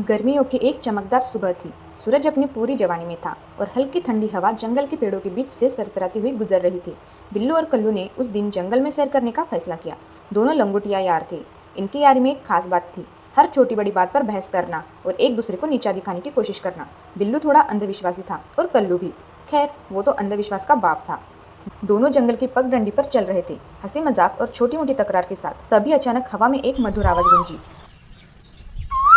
गर्मियों की एक चमकदार सुबह थी। सूरज अपनी पूरी जवानी में था और हल्की ठंडी हवा जंगल के पेड़ों के बीच से सरसराती हुई गुजर रही थी। बिल्लू और कल्लू ने उस दिन जंगल में सैर करने का फैसला किया। दोनों लंगोटिया यार थे। इनकी यारी में एक खास बात थी, हर छोटी बड़ी बात पर बहस करना और एक दूसरे को नीचा दिखाने की कोशिश करना। बिल्लू थोड़ा अंधविश्वासी था और कल्लू भी। खैर, वो तो अंधविश्वास का बाप था। दोनों जंगल की पगडंडी पर चल रहे थे, हंसी मजाक और छोटी मोटी तकरार के साथ। तभी अचानक हवा में एक मधुर आवाज गूंजी।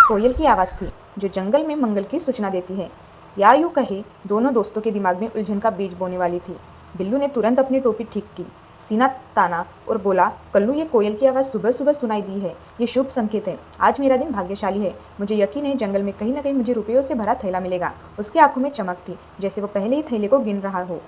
कोयल की आवाज़ थी, जो जंगल में मंगल की सूचना देती है। या यूँ कहे, दोनों दोस्तों के दिमाग में उलझन का बीज बोने वाली थी। बिल्लू ने तुरंत अपनी टोपी ठीक की, सीना ताना और बोला, कल्लू, ये कोयल की आवाज़ सुबह सुबह सुनाई दी है। ये शुभ संकेत है। आज मेरा दिन भाग्यशाली है। मुझे यकीन है जंगल में कहीं न कहीं मुझे रुपयों से भरा थैला मिलेगा। उसकी आंखों में चमक थी, जैसे वो पहले ही थैले को गिन रहा हो।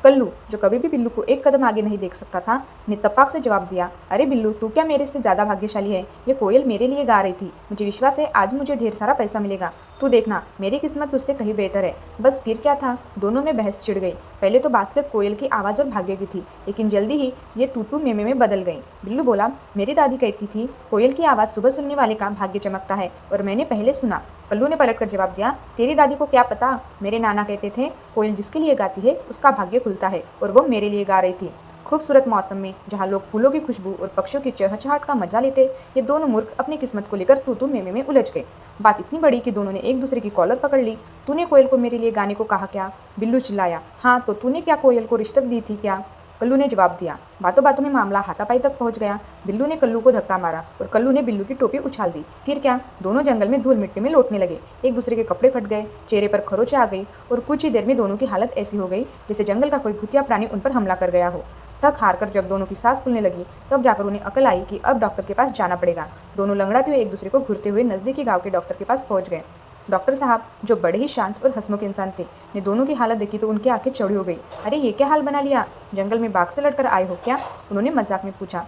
कल्लू, जो कभी भी बिल्लू को एक कदम आगे नहीं देख सकता था, ने तपाक से जवाब दिया, अरे बिल्लू, तू क्या मेरे से ज़्यादा भाग्यशाली है? ये कोयल मेरे लिए गा रही थी। मुझे विश्वास है आज मुझे ढेर सारा पैसा मिलेगा। तू देखना, मेरी किस्मत तुझसे कहीं बेहतर है। बस फिर क्या था, दोनों में बहस छिड़ गई। पहले तो बात सिर्फ कोयल की आवाज़ और भाग्य की थी, लेकिन जल्दी ही ये तू तू मैं में बदल गई। बिल्लू बोला, मेरी दादी कहती थी कोयल की आवाज़ सुबह सुनने वाले का भाग्य चमकता है, और मैंने पहले सुना। कल्लू ने पलटकर जवाब दिया, तेरी दादी को क्या पता? मेरे नाना कहते थे कोयल जिसके लिए गाती है उसका भाग्य खुलता है, और वो मेरे लिए गा रही थी। खूबसूरत मौसम में जहाँ लोग फूलों की खुशबू और पक्षियों की चहचहाट का मजा लेते, ये दोनों मूर्ख अपनी किस्मत को लेकर तू में उलझ गए। बात इतनी बड़ी कि दोनों ने एक दूसरे की कॉलर पकड़ ली। तूने कोयल को मेरे लिए गाने को कहा क्या? बिल्लू चिल्लाया। हाँ, तो तूने क्या कोयल को रिश्वत दी थी क्या? कल्लू ने जवाब दिया। बातों बातों में मामला हाथापाई तक पहुंच गया। बिल्लू ने कल्लू को धक्का मारा और कल्लू ने बिल्लू की टोपी उछाल दी। फिर क्या, दोनों जंगल में धूल मिट्टी में लौटने लगे। एक दूसरे के कपड़े फट गए, चेहरे पर खरोंच आ गई, और कुछ ही देर में दोनों की हालत ऐसी हो गई जैसे जंगल का कोई भूतिया प्राणी उन पर हमला कर गया हो। थक हार कर जब दोनों की सांस फूलने लगी, तब जाकर उन्हें अकल आई कि अब डॉक्टर के पास जाना पड़ेगा। दोनों लंगड़ाते हुए एक दूसरे को घूरते हुए नजदीकी गांव के डॉक्टर के पास पहुंच गए। डॉक्टर साहब, जो बड़े ही शांत और हंसमुख इंसान थे, ने दोनों की हालत देखी तो उनकी आंखें चौड़ी हो गई। अरे, ये क्या हाल बना लिया? जंगल में बाघ से लड़कर आए हो क्या? उन्होंने मजाक में पूछा।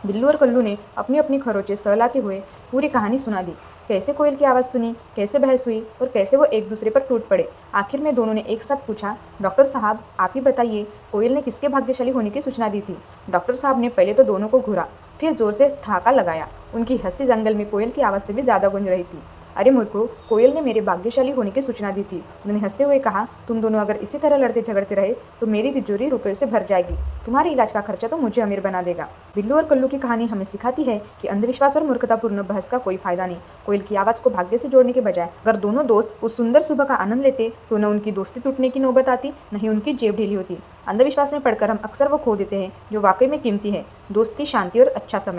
बिल्लू और कल्लू ने अपनी अपनी खरोंचें सहलाते हुए पूरी कहानी सुना दी। कैसे कोयल की आवाज़ सुनी, कैसे बहस हुई और कैसे वो एक दूसरे पर टूट पड़े। आखिर में दोनों ने एक साथ पूछा, डॉक्टर साहब, आप ही बताइए, कोयल ने किसके भाग्यशाली होने की सूचना दी थी? डॉक्टर साहब ने पहले तो दोनों को घूरा, फिर जोर से ठहाका लगाया। उनकी हंसी जंगल में कोयल की आवाज़ से भी ज़्यादा गूंज रही थी। अरे मूर्खों, कोयल ने मेरे भाग्यशाली होने की सूचना दी थी। उन्होंने हंसते हुए कहा, तुम दोनों अगर इसी तरह लड़ते झगड़ते रहे तो मेरी तिजोरी रुपये से भर जाएगी। तुम्हारे इलाज का खर्चा तो मुझे अमीर बना देगा। बिल्लू और कल्लू की कहानी हमें सिखाती है कि अंधविश्वास और मूर्खतापूर्ण बहस का कोई फायदा नहीं। कोयल की आवाज़ को भाग्य से जोड़ने के बजाय अगर दोनों दोस्त उस सुंदर सुबह का आनंद लेते तो न उनकी दोस्ती टूटने की नौबत आती, न ही उनकी जेब ढीली होती। अंधविश्वास में पड़कर हम अक्सर वो खो देते हैं जो वाकई में कीमती है, दोस्ती, शांति और अच्छा समय।